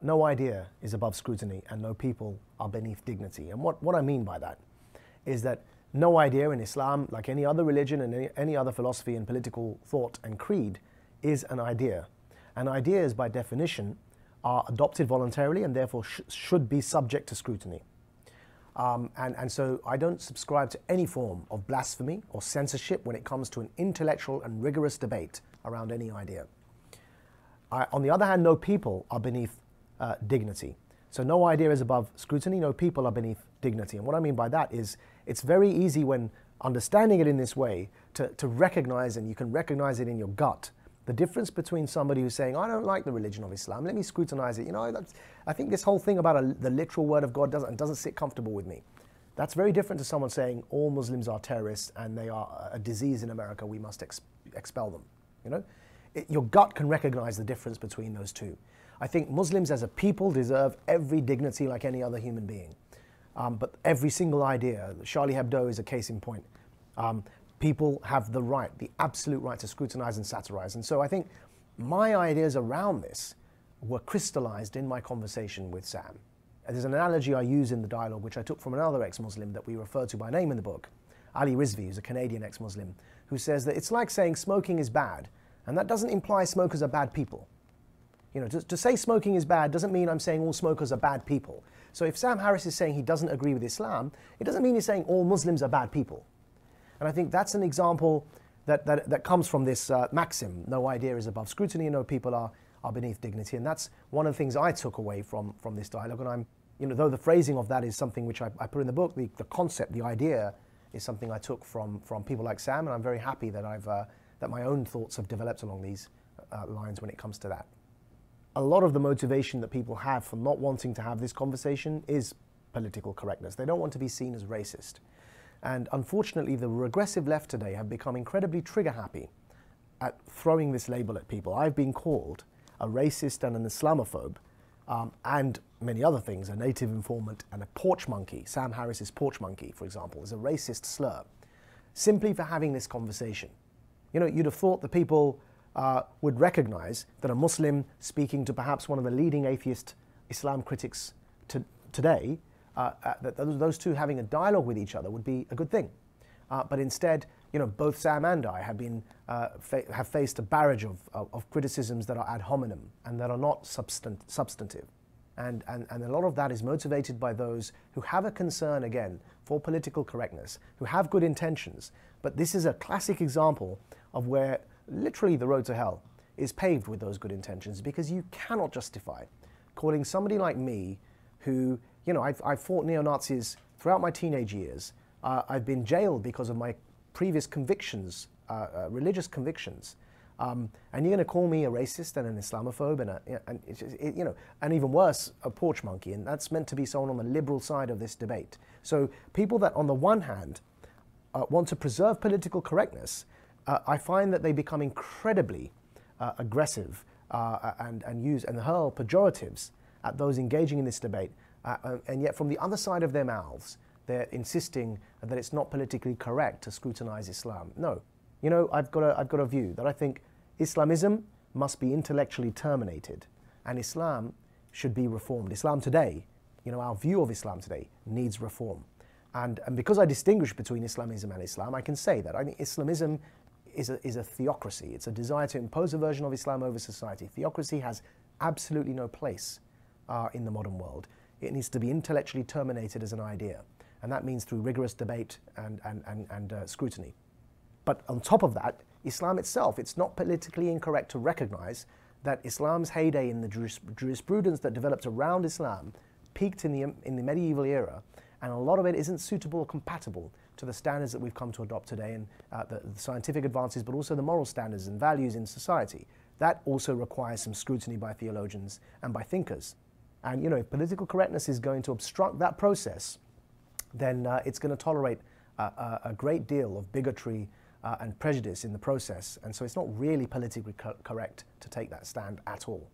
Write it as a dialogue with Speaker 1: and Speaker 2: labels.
Speaker 1: no idea is above scrutiny and no people are beneath dignity. And what I mean by that is that no idea in Islam, like any other religion and any other philosophy and political thought and creed, is an idea. And ideas, by definition, are adopted voluntarily and therefore should be subject to scrutiny. And so I don't subscribe to any form of blasphemy or censorship when it comes to an intellectual and rigorous debate around any idea. On the other hand, no people are beneath dignity. So no idea is above scrutiny, no people are beneath dignity. And what I mean by that is it's very easy when understanding it in this way to recognize, and you can recognize it in your gut, the difference between somebody who's saying, I don't like the religion of Islam, let me scrutinize it. You know, I think this whole thing about the literal word of God doesn't sit comfortable with me. That's very different to someone saying all Muslims are terrorists and they are a disease in America, we must expel them. You know, your gut can recognize the difference between those two. I think Muslims as a people deserve every dignity like any other human being. But every single idea, Charlie Hebdo is a case in point. People have the right, the absolute right to scrutinize and satirize. And so I think my ideas around this were crystallized in my conversation with Sam. There's an analogy I use in the dialogue, which I took from another ex-Muslim that we refer to by name in the book, Ali Rizvi, who's a Canadian ex-Muslim, who says that it's like saying smoking is bad, and that doesn't imply smokers are bad people. You know, to say smoking is bad doesn't mean I'm saying all smokers are bad people. So if Sam Harris is saying he doesn't agree with Islam, it doesn't mean he's saying all Muslims are bad people. And I think that's an example that comes from this maxim, no idea is above scrutiny and no people are beneath dignity. And that's one of the things I took away from this dialogue. And I'm, you know, though the phrasing of that is something which I put in the book, the concept, the idea is something I took from people like Sam, and I'm very happy that that my own thoughts have developed along these lines when it comes to that. A lot of the motivation that people have for not wanting to have this conversation is political correctness. They don't want to be seen as racist. And unfortunately, the regressive left today have become incredibly trigger happy at throwing this label at people. I've been called a racist and an Islamophobe, and many other things, a native informant and a porch monkey. Sam Harris's porch monkey, for example, is a racist slur, simply for having this conversation. You know, you'd have thought that people would recognize that a Muslim speaking to perhaps one of the leading atheist Islam critics today, that those two having a dialogue with each other would be a good thing. But instead, you know, both Sam and I have faced a barrage of criticisms that are ad hominem and that are not substantive. And a lot of that is motivated by those who have a concern, again, for political correctness, who have good intentions. But this is a classic example of where literally the road to hell is paved with those good intentions, because you cannot justify calling somebody like me who, you know, I've fought neo-Nazis throughout my teenage years. I've been jailed because of my previous convictions, religious convictions. And you're going to call me a racist and an Islamophobe and even worse, a porch monkey. And that's meant to be someone on the liberal side of this debate. So people that on the one hand want to preserve political correctness, I find that they become incredibly aggressive and hurl pejoratives at those engaging in this debate. And yet from the other side of their mouths, they're insisting that it's not politically correct to scrutinize Islam. No. You know, I've got a view that I think Islamism must be intellectually terminated and Islam should be reformed. Islam today, you know, our view of Islam today needs reform. And because I distinguish between Islamism and Islam, I can say that I think Islamism is a theocracy. It's a desire to impose a version of Islam over society. Theocracy has absolutely no place in the modern world. It needs to be intellectually terminated as an idea. And that means through rigorous debate and scrutiny. But on top of that, Islam itself, it's not politically incorrect to recognize that Islam's heyday in the jurisprudence that developed around Islam peaked in the medieval era, and a lot of it isn't suitable or compatible to the standards that we've come to adopt today, and the scientific advances, but also the moral standards and values in society. That also requires some scrutiny by theologians and by thinkers. And you know, if political correctness is going to obstruct that process, then it's going to tolerate a great deal of bigotry and prejudice in the process. And so it's not really politically correct to take that stand at all.